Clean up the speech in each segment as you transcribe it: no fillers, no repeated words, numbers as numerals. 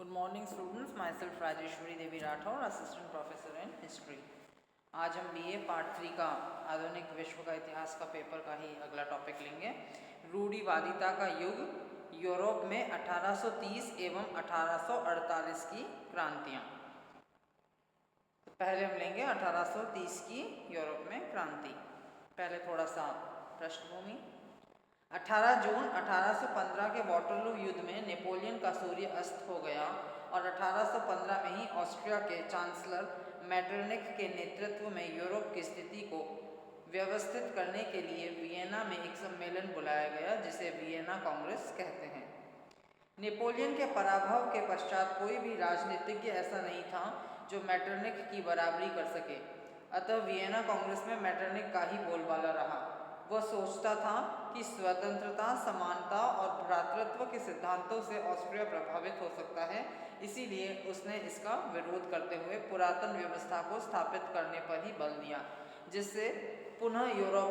Good morning students, myself Rajeshwari Devi Rathore, assistant professor in history. आज हम BA part 3 का आधुनिक विश्व का इतिहास का पेपर का ही अगला टॉपिक लेंगे। रूढ़िवादिता का युग, यूरोप में 1830 एवं 1848 की क्रांतियाँ। तो पहले हम लेंगे 1830 की यूरोप में क्रांति। पहले थोड़ा सा पृष्ठभूमि। 18 जून 1815 के वाटरलू युद्ध में नेपोलियन का सूर्य अस्त हो गया और 1815 में ही ऑस्ट्रिया के चांसलर मेटरनिख के नेतृत्व में यूरोप की स्थिति को व्यवस्थित करने के लिए वियना में एक सम्मेलन बुलाया गया जिसे वियना कांग्रेस कहते हैं। नेपोलियन के पराभव के पश्चात कोई भी राजनीतिज्ञ ऐसा नहीं था जो मेटरनिख की बराबरी कर सके, अतः वियना कांग्रेस में मेटरनिख का ही बोलबाला रहा। वह सोचता था कि स्वतंत्रता, समानता और भ्रातृत्व के सिद्धांतों से ऑस्ट्रिया प्रभावित हो सकता है, इसीलिए उसने इसका विरोध करते हुए पुरातन व्यवस्था को स्थापित करने पर ही बल दिया, जिससे पुनः यूरोप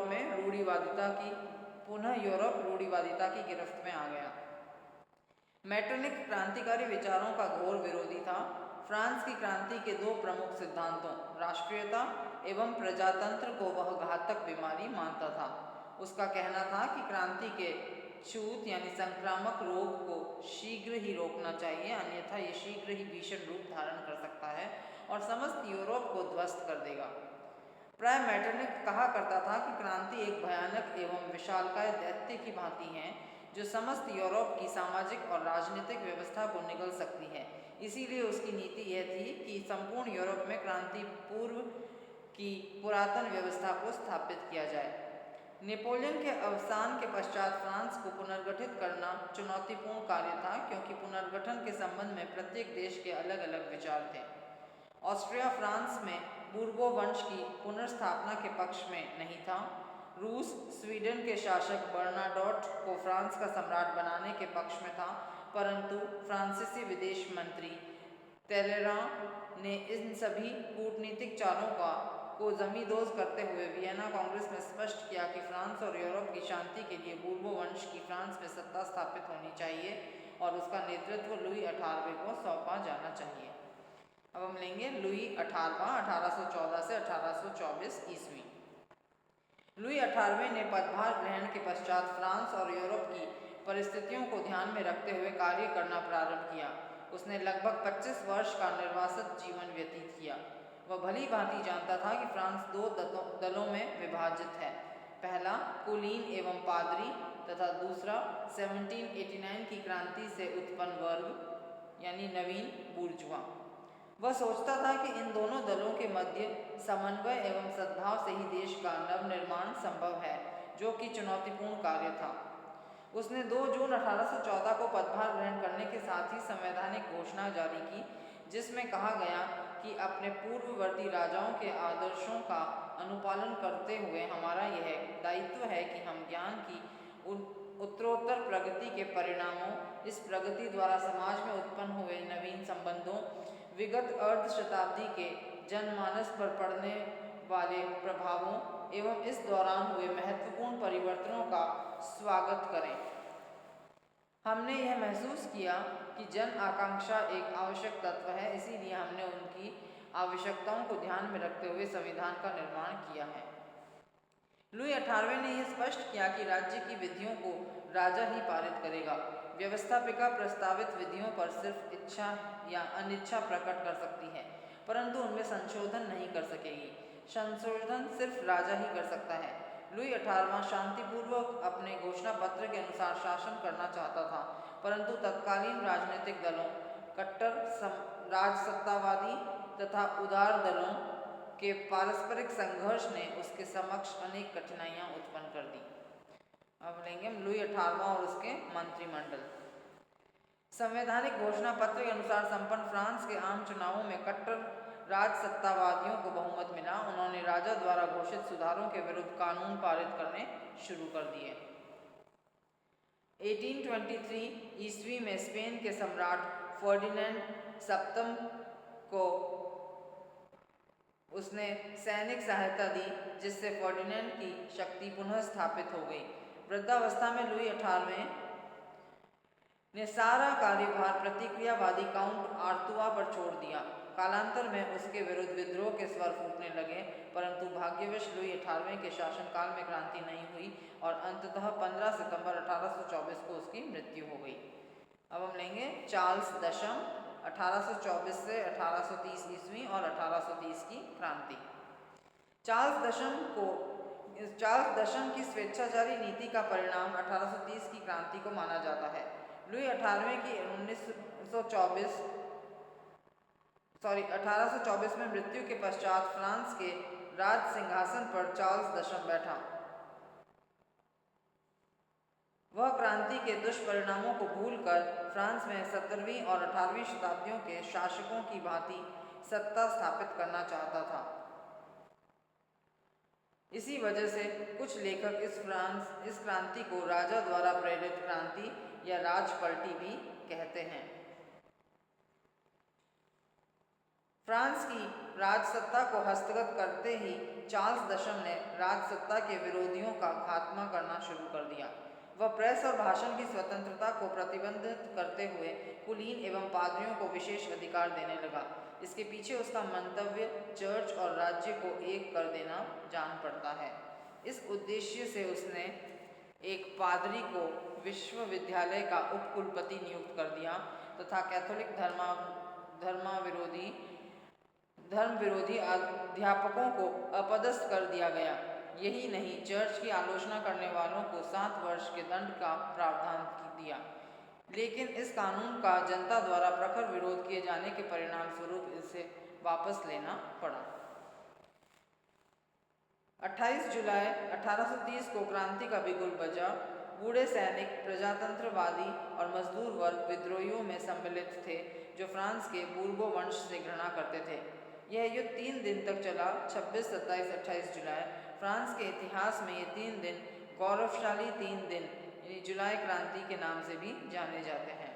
रूढ़िवादिता की गिरफ्त में आ गया। मेटरनिख क्रांतिकारी विचारों का घोर विरोधी था। फ्रांस की क्रांति के दो प्रमुख सिद्धांतों, राष्ट्रीयता एवं प्रजातंत्र को वह घातक बीमारी मानता था। उसका कहना था कि क्रांति के छूत यानी संक्रामक रोग को शीघ्र ही रोकना चाहिए, अन्यथा ये शीघ्र ही भीषण रूप धारण कर सकता है और समस्त यूरोप को ध्वस्त कर देगा। प्राय मेटरनिख कहा करता था कि क्रांति एक भयानक एवं विशालकाय दैत्य की भांति है जो समस्त यूरोप की सामाजिक और राजनीतिक व्यवस्था को निगल सकती है। इसीलिए उसकी नीति यह थी कि संपूर्ण यूरोप में क्रांति पूर्व की पुरातन व्यवस्था को स्थापित किया जाए। नेपोलियन के अवसान के पश्चात फ्रांस को पुनर्गठित करना चुनौतीपूर्ण कार्य था, क्योंकि पुनर्गठन के संबंध में प्रत्येक देश के अलग अलग विचार थे। ऑस्ट्रिया फ्रांस में बूर्बो वंश की पुनर्स्थापना के पक्ष में नहीं था। रूस स्वीडन के शासक बर्नाडोट को फ्रांस का सम्राट बनाने के पक्ष में था, परंतु फ्रांसीसी विदेश मंत्री तेलेरान ने इन सभी कूटनीतिक चालों को जमींदोज करते हुए वियना कांग्रेस में स्पष्ट किया कि फ्रांस और यूरोप की शांति के लिए बूर्बो वंश की फ्रांस में सत्ता स्थापित होनी चाहिए और उसका नेतृत्व लुई 18वें को सौंपा जाना चाहिए। अब हम लेंगे लुई 18वां 1814 से 1824 ईस्वी। लुई 18वें ने पदभार ग्रहण के पश्चात फ्रांस और यूरोप की परिस्थितियों को ध्यान में रखते हुए कार्य करना प्रारंभ किया। उसने लगभग 25 वर्ष का निर्वासित जीवन व्यतीत किया। वह भली भांति जानता था कि फ्रांस दो दलों में विभाजित है, पहला कुलीन एवं पादरी तथा दूसरा 1789 की क्रांति से उत्पन्न वर्ग यानी नवीन बूर्जुआ। वह सोचता था कि इन दोनों दलों के मध्य समन्वय एवं सद्भाव से ही देश का नवनिर्माण संभव है, जो कि चुनौतीपूर्ण कार्य था। उसने 2 जून 1814 को पदभार ग्रहण करने के साथ ही संवैधानिक घोषणा जारी की, जिसमें कहा गया कि अपने पूर्ववर्ती राजाओं के आदर्शों का अनुपालन करते हुए हमारा यह दायित्व है कि हम ज्ञान की उत्तरोत्तर प्रगति के परिणामों, इस प्रगति द्वारा समाज में उत्पन्न हुए नवीन संबंधों, विगत अर्ध शताब्दी के जनमानस पर पड़ने वाले प्रभावों एवं इस दौरान हुए महत्वपूर्ण परिवर्तनों का स्वागत करें। हमने यह महसूस किया कि जन आकांक्षा एक आवश्यक तत्व है, इसीलिए हमने उनकी आवश्यकताओं को ध्यान में रखते हुए संविधान का निर्माण किया है। लुई 18वें ने यह स्पष्ट किया कि राज्य की विधियों को राजा ही पारित करेगा। व्यवस्थापिका प्रस्तावित विधियों पर सिर्फ इच्छा या अनिच्छा प्रकट कर सकती है, परंतु उनमें संशोधन नहीं कर सकेगी। संशोधन सिर्फ राजा ही कर सकता है। लुई 18वां शांतिपूर्वक अपने घोषणा पत्र के अनुसार शासन करना चाहता था, परंतु तत्कालीन राजनीतिक दलों, कट्टर राजसत्तावादी तथा उदार दलों के पारस्परिक संघर्ष ने उसके समक्ष अनेक कठिनाइयां उत्पन्न कर दी। अब लेंगे हम लुई 18वां और उसके मंत्रिमंडल। संवैधानिक घोषणा पत्र के अनुसार संपन्न फ्रांस के आम चुनावों में कट्टर राजसत्तावादियों को बहुमत मिला। उन्होंने राजा द्वारा घोषित सुधारों के विरुद्ध कानून पारित करने शुरू कर दिए। 1823 ईस्वी में स्पेन के सम्राट फर्डिनेंड सप्तम को उसने सैनिक सहायता दी, जिससे फर्डिनेंड की शक्ति पुनः स्थापित हो गई। वृद्धावस्था में लुई 18वें ने सारा कार्यभार प्रतिक्रियावादी काउंट आर्थुआ पर छोड़ दिया। कालांतर में उसके विरुद्ध विद्रोह के स्वर फूटने लगे, परंतु भाग्यवश लुई 18वें के शासनकाल में क्रांति नहीं हुई और अंततः 15 सितंबर 1824 को उसकी मृत्यु हो गई। अब हम लेंगे चार्ल्स दशम 1824 से 1830 ईस्वी और 1830 की क्रांति। चार्ल्स दशम की स्वेच्छाचारी नीति का परिणाम 1830 की क्रांति को माना जाता है। लुई 18वें की 1824 में मृत्यु के पश्चात फ्रांस के राज सिंहासन पर चार्ल्स दशम बैठा। वह क्रांति के दुष्परिणामों को भूलकर फ्रांस में 17वीं और 18वीं शताब्दियों के शासकों की भांति सत्ता स्थापित करना चाहता था। इसी वजह से कुछ लेखक इस क्रांति को राजा द्वारा प्रेरित क्रांति या राजपलटी भी कहते हैं। फ्रांस की राजसत्ता को हस्तगत करते ही चार्ल्स दशम ने राजसत्ता के विरोधियों का खात्मा करना शुरू कर दिया। वह प्रेस और भाषण की स्वतंत्रता को प्रतिबंधित करते हुए कुलीन एवं पादरियों को विशेष अधिकार देने लगा। इसके पीछे उसका मंतव्य चर्च और राज्य को एक कर देना जान पड़ता है। इस उद्देश्य से उसने एक पादरी को विश्वविद्यालय का उपकुलपति नियुक्त कर दिया तथा कैथोलिक धर्म विरोधी अध्यापकों को अपदस्थ कर दिया गया। यही नहीं, चर्च की आलोचना करने वालों को 7 वर्ष के दंड का प्रावधान दिया। लेकिन इस कानून का जनता द्वारा प्रखर विरोध किए जाने के परिणाम स्वरूप इसे वापस लेना पड़ा। 28 जुलाई 1830 को क्रांति का बिगुल बजा। बूढ़े सैनिक, प्रजातंत्रवादी और मजदूर वर्ग विद्रोहियों में सम्मिलित थे जो फ्रांस के बूर्बो वंश से घृणा करते थे। यह युद्ध 3 दिन तक चला। 26, 27, 28 जुलाई फ्रांस के इतिहास में ये 3 दिन गौरवशाली 3 दिन जुलाई क्रांति के नाम से भी जाने जाते हैं।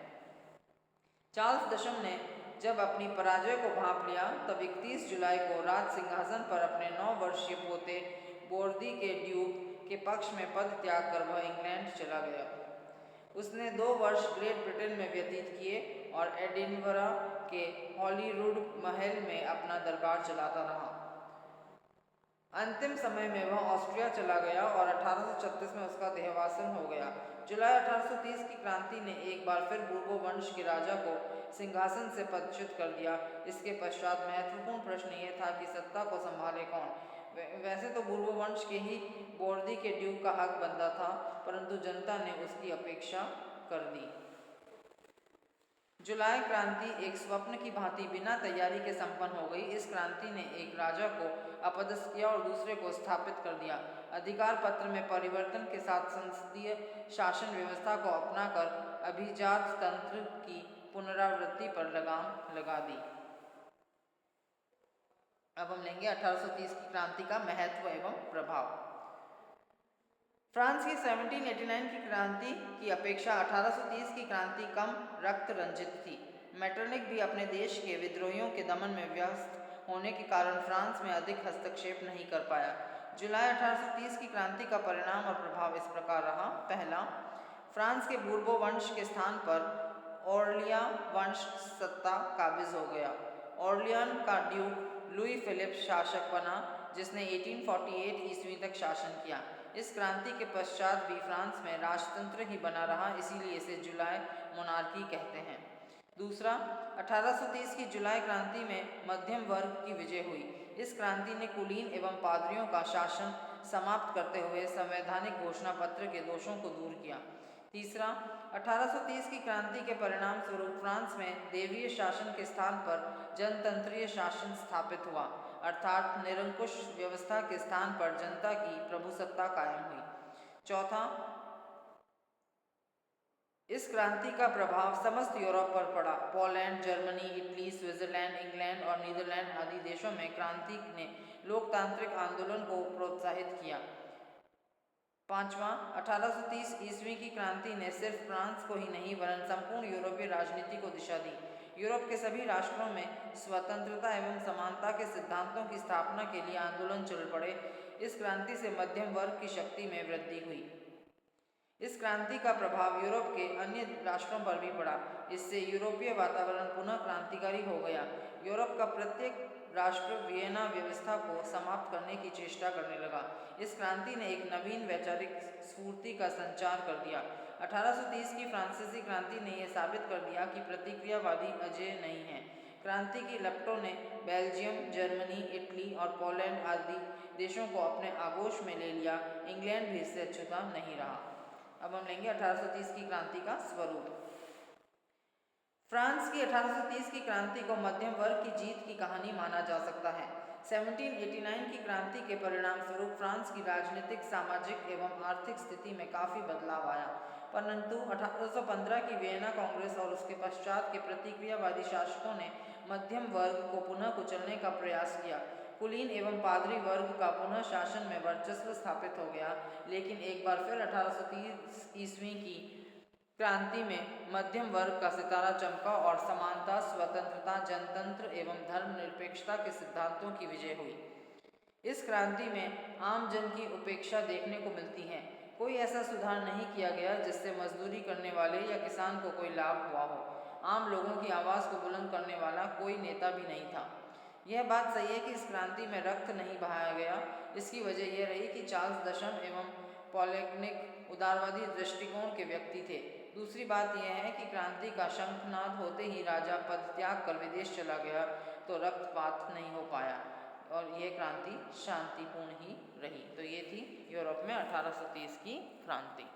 चार्ल्स दशम ने जब अपनी पराजय को भांप लिया तब 31 जुलाई को राज सिंहासन पर अपने 9 वर्षीय पोते बोर्दी के ड्यूक के पक्ष में पद त्याग कर वह इंग्लैंड चला गया। उसने 2 वर्ष ग्रेट ब्रिटेन में व्यतीत किए और एडिनबरा के हॉलीवुड महल में अपना दरबार चलाता रहा। अंतिम समय में वह ऑस्ट्रिया चला गया और 1836 में उसका देहावसान हो गया। जुलाई 1830 की क्रांति ने एक बार फिर बूर्बो वंश के राजा को सिंहासन से पदच्युत कर दिया। इसके पश्चात महत्वपूर्ण प्रश्न ये था कि सत्ता को संभाले कौन। वैसे तो बूर्बो वंश के ही बोर्दी के ड्यूक का हक बनता था, परंतु जनता ने उसकी अपेक्षा कर दी। जुलाई क्रांति एक स्वप्न की भांति बिना तैयारी के संपन्न हो गई। इस क्रांति ने एक राजा को अपदस्थ किया और दूसरे को स्थापित कर दिया। अधिकार पत्र में परिवर्तन के साथ संसदीय शासन व्यवस्था को अपनाकर अभिजात तंत्र की पुनरावृत्ति पर लगाम लगा दी। अब हम लेंगे 1830 की क्रांति का महत्व एवं प्रभाव। फ्रांस की 1789 की क्रांति की अपेक्षा 1830 की क्रांति कम रक्त रंजित थी। मेटरनिख भी अपने देश के विद्रोहियों के दमन में व्यस्त होने के कारण फ्रांस में अधिक हस्तक्षेप नहीं कर पाया। जुलाई 1830 की क्रांति का परिणाम और प्रभाव इस प्रकार रहा। पहला, फ्रांस के बूर्बो वंश के स्थान पर ऑर्लियां वंश सत्ता काबिज हो गया। ऑर्लियन का ड्यूक लुई फिलिप शासक बना, जिसने 1848 ईस्वी तक शासन किया। इस क्रांति के पश्चात भी फ्रांस में राजतंत्र ही बना रहा, इसीलिए इसे जुलाई मोनार्की कहते हैं। दूसरा, 1830 की जुलाई क्रांति में मध्यम वर्ग की विजय हुई। इस क्रांति ने कुलीन एवं पादरियों का शासन समाप्त करते हुए संवैधानिक घोषणा पत्र के दोषों को दूर किया। तीसरा, 1830 की क्रांति के परिणाम स्वरूप फ्रांस में देवीय शासन के स्थान पर जनतंत्रीय शासन स्थापित हुआ, अर्थात निरंकुश व्यवस्था के स्थान पर जनता की प्रभुसत्ता कायम हुई। चौथा, इस क्रांति का प्रभाव समस्त यूरोप पर पड़ा। Poland, Germany, Italy, Switzerland, England और नीदरलैंड आदि देशों में क्रांति ने लोकतांत्रिक आंदोलन को प्रोत्साहित किया। पांचवा, 1830 ईस्वी की क्रांति ने सिर्फ फ्रांस को ही नहीं वरन संपूर्ण यूरोपीय राजनीति को दिशा दी। यूरोप के सभी राष्ट्रों में स्वतंत्रता एवं समानता के सिद्धांतों की स्थापना के लिए आंदोलन चल पड़े। इस क्रांति से मध्यम वर्ग की शक्ति में वृद्धि हुई। इस क्रांति का प्रभाव यूरोप के अन्य राष्ट्रों पर भी पड़ा। इससे यूरोपीय वातावरण पुनः क्रांतिकारी हो गया। यूरोप का प्रत्येक राष्ट्र वियना व्यवस्था को समाप्त करने की चेष्टा करने लगा। इस क्रांति ने एक नवीन वैचारिक स्फूर्ति का संचार कर दिया। 1830 की फ्रांसीसी क्रांति ने यह साबित कर दिया कि प्रतिक्रियावादी अजेय नहीं है। क्रांति की लपटों ने बेल्जियम, जर्मनी, इटली और पोलैंड आदि देशों को अपने आगोश में ले लिया। इंग्लैंड भी इससे अछूता नहीं रहा। अब हम लेंगे 1830 की क्रांति का स्वरूप। फ्रांस की 1830 की क्रांति को मध्यम वर्ग की जीत की कहानी माना जा सकता है। 1789 की क्रांति के परिणाम स्वरूप फ्रांस की राजनीतिक, सामाजिक एवं आर्थिक स्थिति में काफ़ी बदलाव आया, परंतु 1815 की वियना कांग्रेस और उसके पश्चात के प्रतिक्रियावादी शासकों ने मध्यम वर्ग को पुनः कुचलने का प्रयास किया। कुलीन एवं पादरी वर्ग का पुनः शासन में वर्चस्व स्थापित हो गया, लेकिन एक बार फिर 1830 ईस्वी की क्रांति में मध्यम वर्ग का सितारा चमका और समानता, स्वतंत्रता, जनतंत्र एवं धर्मनिरपेक्षता के सिद्धांतों की विजय हुई। इस क्रांति में आम जन की उपेक्षा देखने को मिलती है। कोई ऐसा सुधार नहीं किया गया जिससे मजदूरी करने वाले या किसान को कोई लाभ हुआ हो। आम लोगों की आवाज़ को बुलंद करने वाला कोई नेता भी नहीं था। यह बात सही है कि इस क्रांति में रक्त नहीं बहाया गया। इसकी वजह यह रही कि चार्ल्स दशम एवं पॉलिटेक्निक उदारवादी दृष्टिकोण के व्यक्ति थे। दूसरी बात यह है कि क्रांति का शंखनाद होते ही राजा पद त्याग कर विदेश चला गया, तो रक्तपात नहीं हो पाया और यह क्रांति शांतिपूर्ण ही रही। तो ये थी यूरोप में 1830 की क्रांति।